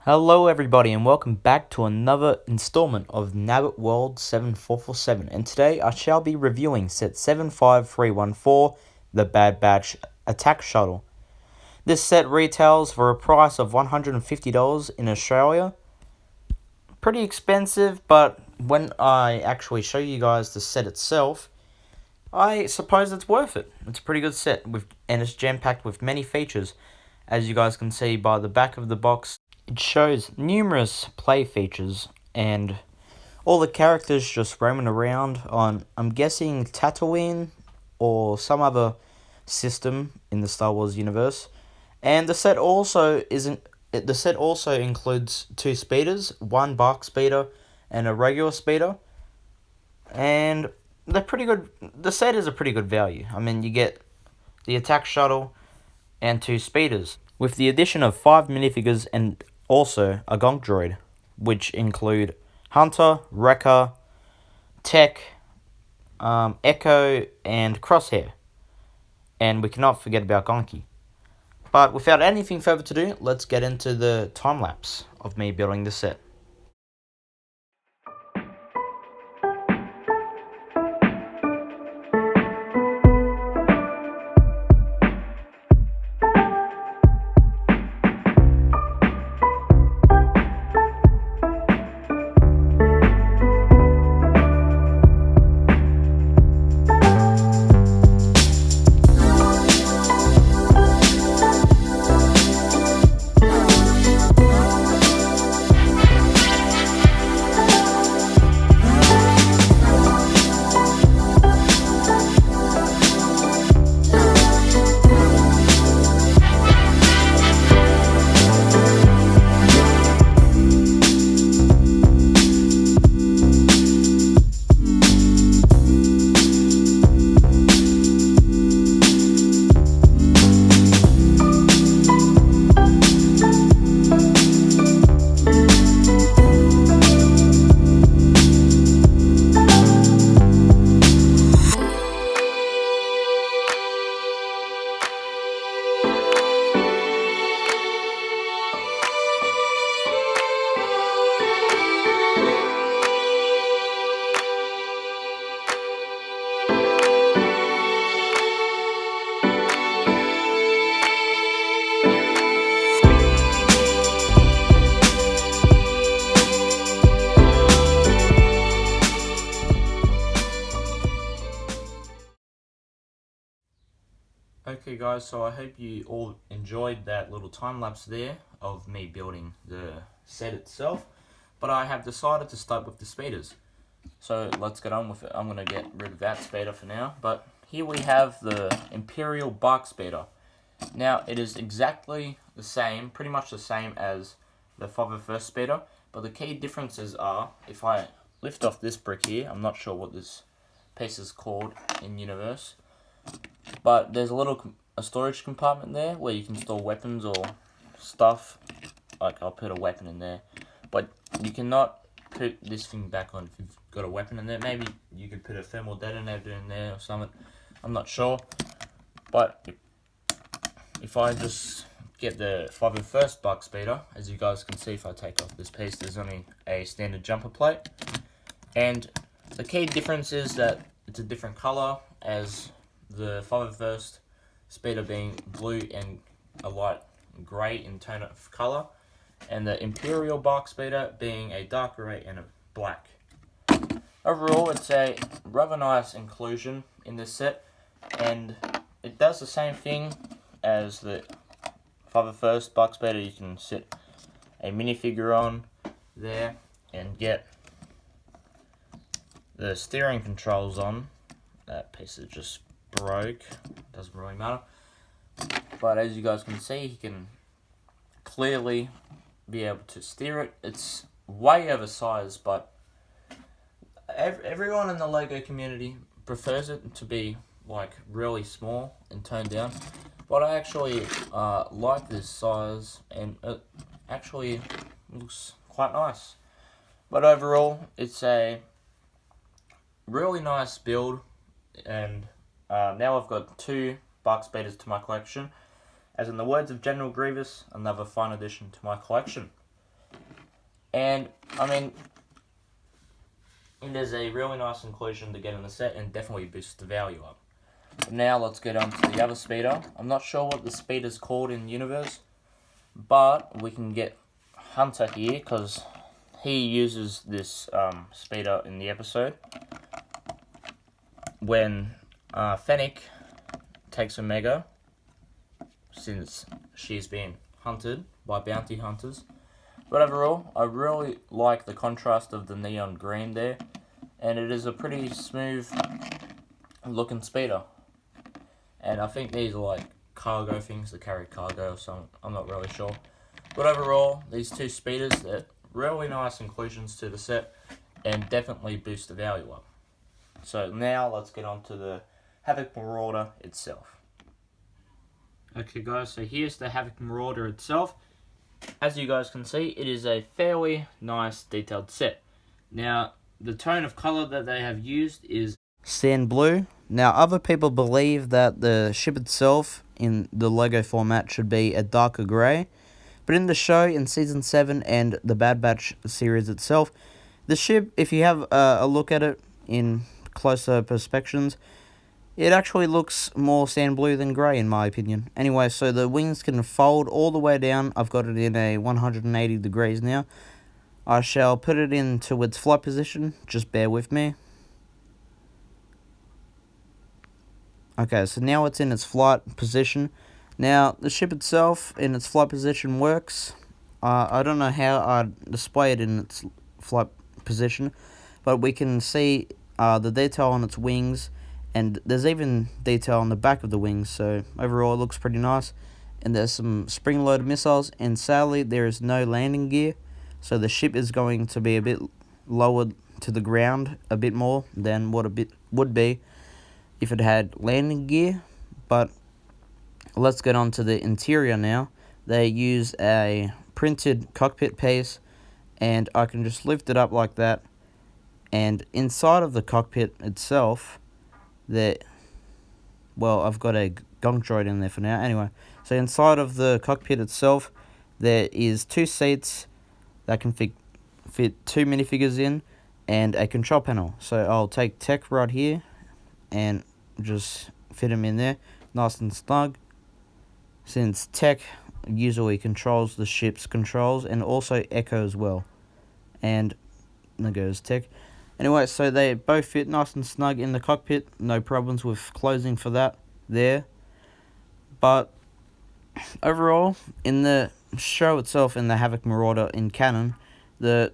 Hello everybody and welcome back to another installment of Nabbit World 7447, and today I shall be reviewing set 75314, the Bad Batch Attack Shuttle. This set retails for a price of $150 in Australia. Pretty expensive, but when I actually show you guys the set itself, I suppose it's worth it. It's a pretty good set, and it's jam-packed with many features. As you guys can see by the back of the box, it shows numerous play features and all the characters just roaming around on, I'm guessing, Tatooine or some other system in the Star Wars universe. And the set also includes two speeders, one bark speeder and a regular speeder. And they're pretty good. The set is a pretty good value. I mean, you get the attack shuttle and two speeders, with the addition of 5 minifigures and also a gonk droid, which include Hunter, Wrecker, Tech, Echo, and Crosshair. And we cannot forget about Gonky. But without anything further to do, let's get into the time lapse of me building the set. Okay guys, so I hope you all enjoyed that little time lapse there of me building the set itself, but I have decided to start with the speeders. So let's get on with it. I'm going to get rid of that speeder for now, but here we have the Imperial Bark Speeder. Now it is exactly the same, pretty much the same as the 501st speeder, but the key differences are, if I lift off this brick here, I'm not sure what this piece is called in universe, but there's a storage compartment there where you can store weapons or stuff. Like, I'll put a weapon in there, but you cannot put this thing back on if you've got a weapon in there. Maybe you could put a thermal detonator in there or something. I'm not sure. But if I just get the 501st Bark Speeder, as you guys can see, if I take off this piece, there's only a standard jumper plate. And the key difference is that it's a different color, as the 501st Speeder being blue and a light grey in tone of colour, and the Imperial Bark Speeder being a dark grey and a black. Overall, it's a rather nice inclusion in this set, and it does the same thing as the 501st Bark Speeder. You can sit a minifigure on there and get the steering controls on. That piece is just broke, doesn't really matter, but as you guys can see, he can clearly be able to steer it. It's way oversized, but everyone in the Lego community prefers it to be like really small and toned down, but I actually like this size, and it actually looks quite nice. But overall, it's a really nice build, and now I've got 2 Bark Speeders to my collection. As in the words of General Grievous, another fine addition to my collection. And, I mean, it is a really nice inclusion to get in the set and definitely boosts the value up. Now let's get on to the other speeder. I'm not sure what the speeder's called in universe, but we can get Hunter here because he uses this speeder in the episode when Fennec takes Omega, since she's been hunted by bounty hunters. But overall, I really like the contrast of the neon green there, and it is a pretty smooth looking speeder. And I think these are like cargo things that carry cargo or something, I'm not really sure. But overall, these two speeders, they're really nice inclusions to the set and definitely boost the value up. So now let's get on to the Havoc Marauder itself. Okay guys, so here's the Havoc Marauder itself. As you guys can see, it is a fairly nice detailed set. Now, the tone of color that they have used is sand blue. Now, other people believe that the ship itself in the Lego format should be a darker grey. But in the show, in Season 7 and the Bad Batch series itself, the ship, if you have a look at it in closer perspectives, it actually looks more sand blue than grey in my opinion. Anyway, so the wings can fold all the way down. I've got it in a 180 degrees now. I shall put it into its flight position. Just bear with me. Okay, so now it's in its flight position. Now, the ship itself in its flight position works. I don't know how I'd display it in its flight position, but we can see the detail on its wings, and there's even detail on the back of the wings, so overall it looks pretty nice. And there's some spring-loaded missiles, and sadly there is no landing gear, so the ship is going to be a bit lower to the ground, a bit more than what it would be if it had landing gear. But let's get on to the interior now. They use a printed cockpit piece, and I can just lift it up like that, and inside of the cockpit itself, I've got a gunk droid in there for now. Anyway, so inside of the cockpit itself, there is two seats that can fit two minifigures in, and a control panel. So I'll take Tech right here, and just fit him in there, nice and snug. Since Tech usually controls the ship's controls, and also Echo as well. And there goes Tech. Anyway, so they both fit nice and snug in the cockpit. No problems with closing for that there. But overall, in the show itself, in the Havoc Marauder in canon, the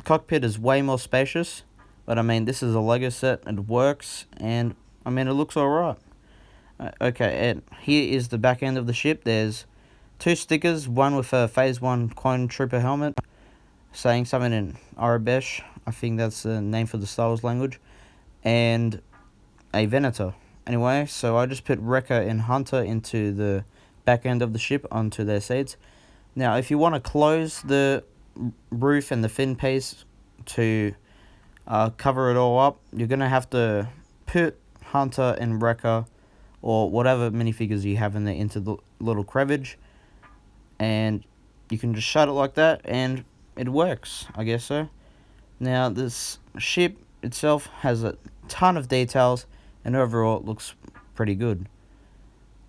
cockpit is way more spacious. But I mean, this is a Lego set, it works, and I mean, it looks alright. Okay, and here is the back end of the ship. There's two stickers, one with a Phase 1 Clone Trooper helmet, saying something in Arabic, I think that's the name for the Star Wars language, and a Venator. Anyway, so I just put Wrecker and Hunter into the back end of the ship onto their seats. Now, if you want to close the roof and the fin piece to cover it all up, you're going to have to put Hunter and Wrecker, or whatever minifigures you have in there, into the little crevice, and you can just shut it like that, and it works, I guess so. Now, this ship itself has a ton of details, and overall it looks pretty good.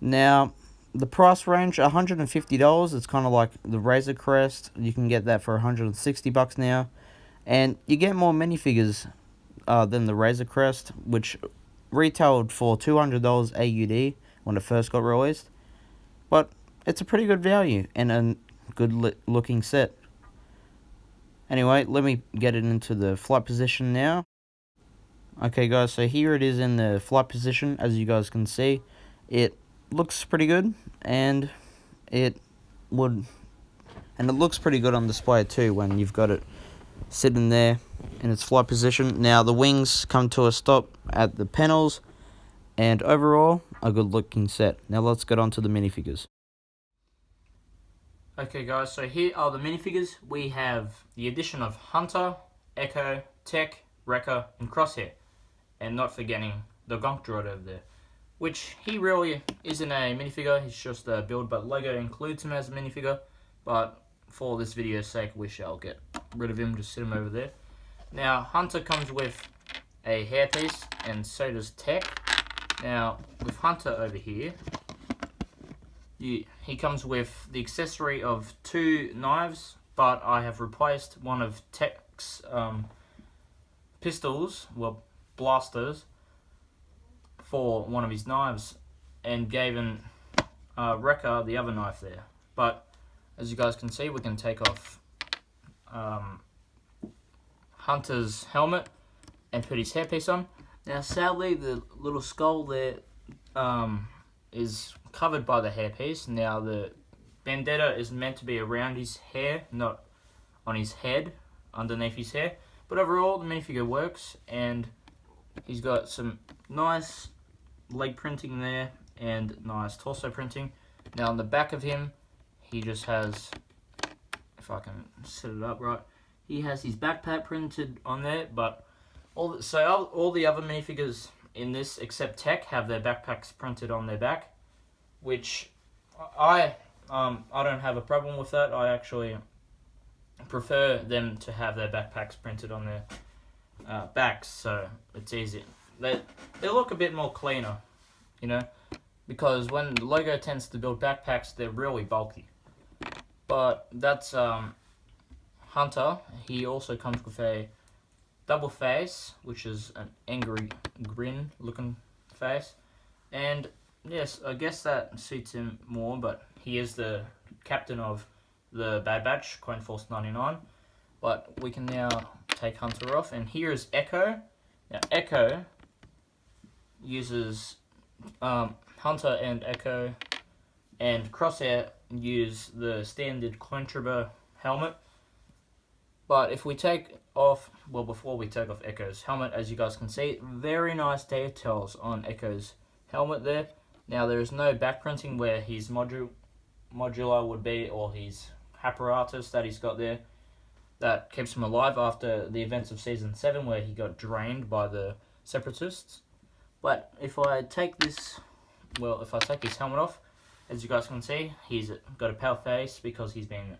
Now, the price range, $150. It's kind of like the Razor Crest. You can get that for $160 now, and you get more minifigures than the Razor Crest, which retailed for $200 AUD when it first got released. But it's a pretty good value and a good looking set. Anyway, let me get it into the flight position now. Okay guys, so here it is in the flight position. As you guys can see, it looks pretty good, and it looks pretty good on display too when you've got it sitting there in its flight position. Now the wings come to a stop at the panels, and overall a good looking set. Now let's get on to the minifigures. Okay guys, so here are the minifigures. We have the addition of Hunter, Echo, Tech, Wrecker, and Crosshair. And not forgetting the gunk droid over there, which he really isn't a minifigure, he's just a build, but Lego includes him as a minifigure. But for this video's sake, we shall get rid of him, just sit him over there. Now, Hunter comes with a hairpiece, and so does Tech. Now, with Hunter over here, he comes with the accessory of 2 knives, but I have replaced one of Tech's pistols, well, blasters, for one of his knives, and gave Wrecker the other knife there. But as you guys can see, we can take off Hunter's helmet and put his hairpiece on. Now, sadly, the little skull there is covered by the hairpiece. Now, the bandana is meant to be around his hair, not on his head, underneath his hair. But overall, the minifigure works, and he's got some nice leg printing there and nice torso printing. Now, on the back of him, he just has, if I can set it up right, he has his backpack printed on there, but all the other minifigures in this, except Tech, have their backpacks printed on their back, which I don't have a problem with that. I actually prefer them to have their backpacks printed on their backs, so it's easy. They look a bit more cleaner, you know, because when the Lego tends to build backpacks, they're really bulky. But that's Hunter. He also comes with a double face, which is an angry grin looking face. And yes, I guess that suits him more, but he is the captain of the Bad Batch, Coin Force 99. But we can now take Hunter off, and here is Echo. Now, Echo uses Hunter and Echo and Crosshair use the standard Clone Trooper helmet. But if we take off, well, before we take off Echo's helmet, as you guys can see, very nice details on Echo's helmet there. Now, there is no back printing where his modular would be, or his apparatus that he's got there that keeps him alive after the events of Season 7, where he got drained by the Separatists. But if I take this, well, if I take his helmet off, as you guys can see, he's got a pale face because he's been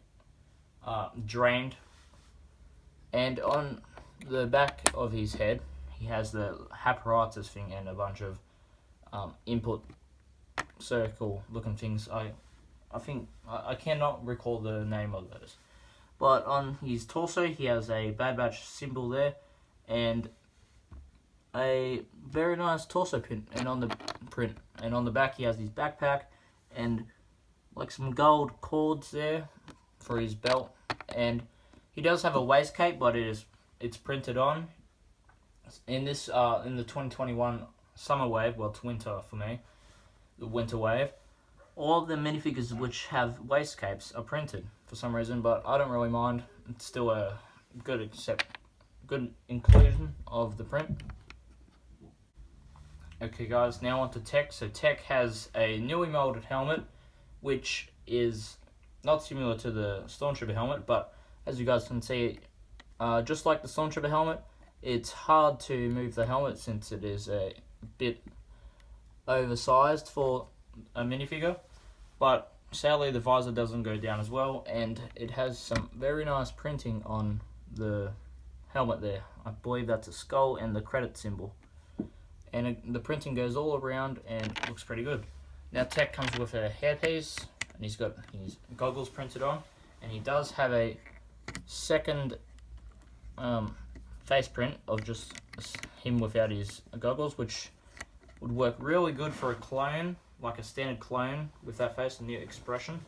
drained. And on the back of his head, he has the apparatus thing and a bunch of input circle looking things. I think I cannot recall the name of those. But on his torso, he has a Bad Batch symbol there, and a very nice torso print. And on the back, he has his backpack and like some gold cords there for his belt. And he does have a waist cape, but it's printed on. In this in the 2021 summer wave, well, it's winter for me, the winter wave, all the minifigures which have waist capes are printed for some reason, but I don't really mind. It's still a good inclusion of the print. Okay guys, now on to Tech. So Tech has a newly molded helmet, which is not similar to the Stormtrooper helmet, but as you guys can see, just like the Stormtrooper helmet, it's hard to move the helmet since it is a bit oversized for a minifigure, but sadly the visor doesn't go down as well, and it has some very nice printing on the helmet there. I believe that's a skull and the credit symbol. And the printing goes all around and looks pretty good. Now Tech comes with a hairpiece, and he's got his goggles printed on, and he does have a second face print of just him without his goggles, which would work really good for a clone, like a standard clone with that face and the expression.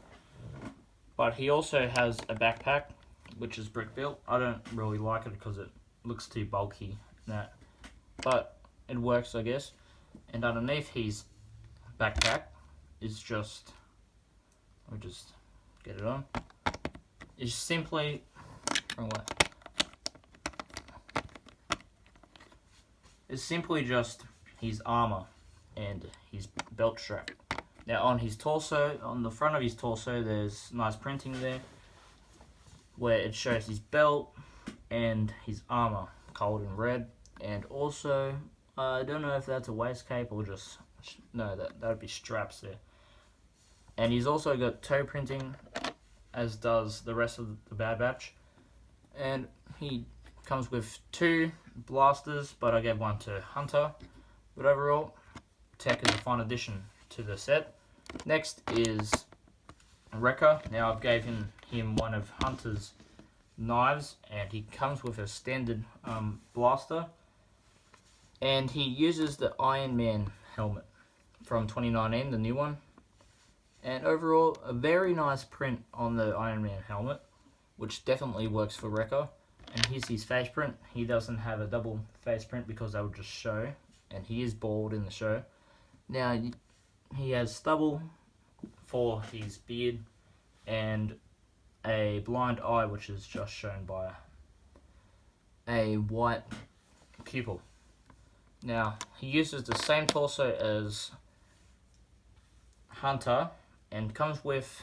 But he also has a backpack, which is brick built. I don't really like it because it looks too bulky, but it works, I guess. And underneath his backpack is just, let me just get it on, is simply, wrong way, it's simply just his armor and his belt strap. Now on his torso, on the front of his torso, there's nice printing there where it shows his belt and his armor colored in red. And also, I don't know if that's a waist cape or just, no, that would be straps there. And he's also got toe printing, as does the rest of the Bad Batch. and he comes with 2 blasters, but I gave one to Hunter. But overall, Tech is a fine addition to the set. Next is Wrecker. Now I've gave him one of Hunter's knives, and he comes with a standard blaster, and he uses the Iron Man helmet from 2019, the new one. And overall, a very nice print on the Iron Man helmet, which definitely works for Wrecker. And here's his face print. He doesn't have a double face print because that would just show, and he is bald in the show. Now, he has stubble for his beard, and a blind eye, which is just shown by a white pupil. Now, he uses the same torso as Hunter, and comes with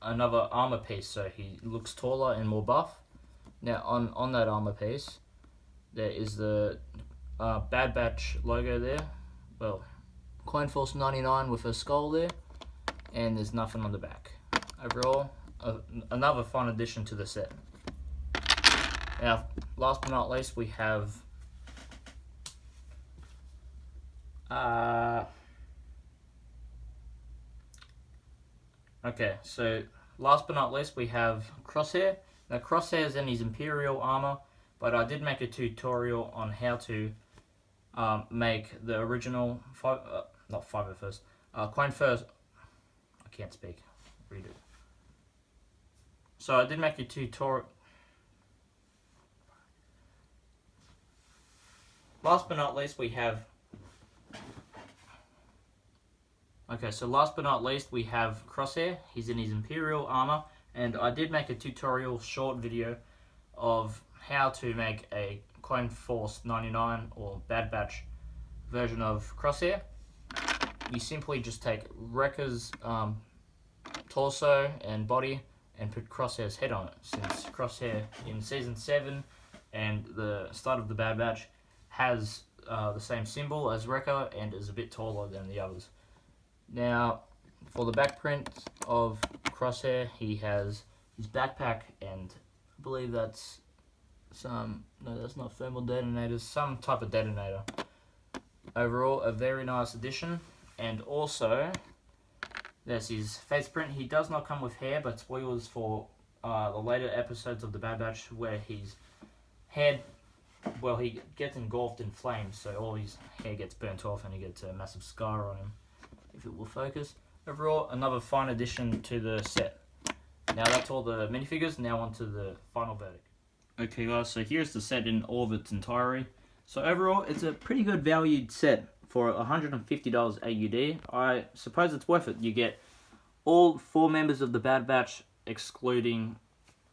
another armor piece, so he looks taller and more buff. Now, on that armor piece, there is the Bad Batch logo there. Well, Coin Force 99 with a skull there, and there's nothing on the back. Overall, another fun addition to the set. Now, last but not least, we have okay, so last but not least, we have Crosshair. Now, Crosshair is in his Imperial armor, but I did make a tutorial on how to make the original Coin First. I can't speak. Read it. So I did make a tutorial. Last but not least, we have. Okay, so last but not least, we have Crosshair. He's in his Imperial armor, and I did make a tutorial short video of how to make a Coin Force 99 or Bad Batch version of Crosshair. You simply just take Wrecker's torso and body and put Crosshair's head on it, since Crosshair in Season 7 and the start of the Bad Batch has the same symbol as Wrecker and is a bit taller than the others. Now, for the back print of Crosshair, he has his backpack, and I believe that's that's not thermal detonators, some type of detonator. Overall, a very nice addition. And also, there's his face print. He does not come with hair, but spoilers for the later episodes of the Bad Batch where his head, well, he gets engulfed in flames, so all his hair gets burnt off and he gets a massive scar on him, if it will focus. Overall, another fine addition to the set. Now that's all the minifigures, now on to the final verdict. Okay guys, so here's the set in all of its entirety. So overall, it's a pretty good valued set for $150 AUD. I suppose it's worth it. You get all 4 members of the Bad Batch, excluding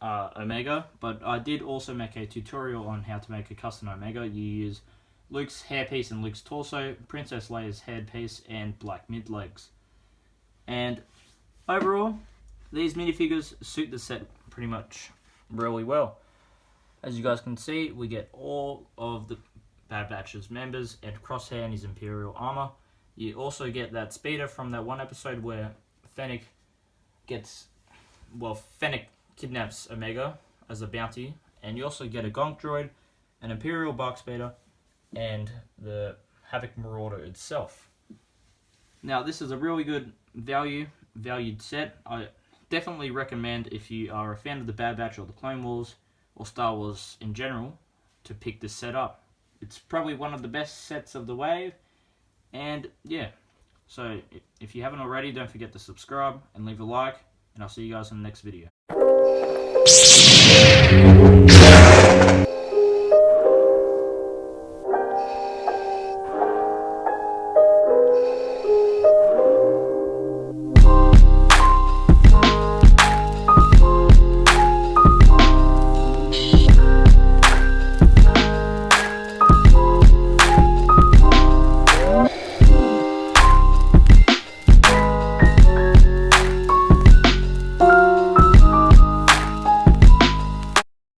Omega, but I did also make a tutorial on how to make a custom Omega. You use Luke's hairpiece and Luke's torso, Princess Leia's headpiece, and black mid-legs. And overall, these minifigures suit the set pretty much really well. As you guys can see, we get all of the Bad Batch's members and Crosshair in his Imperial armor. You also get that speeder from that one episode where Fennec kidnaps Omega as a bounty, and you also get a Gonk droid, an Imperial bark speeder, and the Havoc Marauder itself. Now, this is a really good valued set. I definitely recommend, if you are a fan of the Bad Batch or the Clone Wars or Star Wars in general, to pick this set up. It's probably one of the best sets of the wave, and yeah. So if you haven't already, don't forget to subscribe and leave a like, and I'll see you guys in the next video.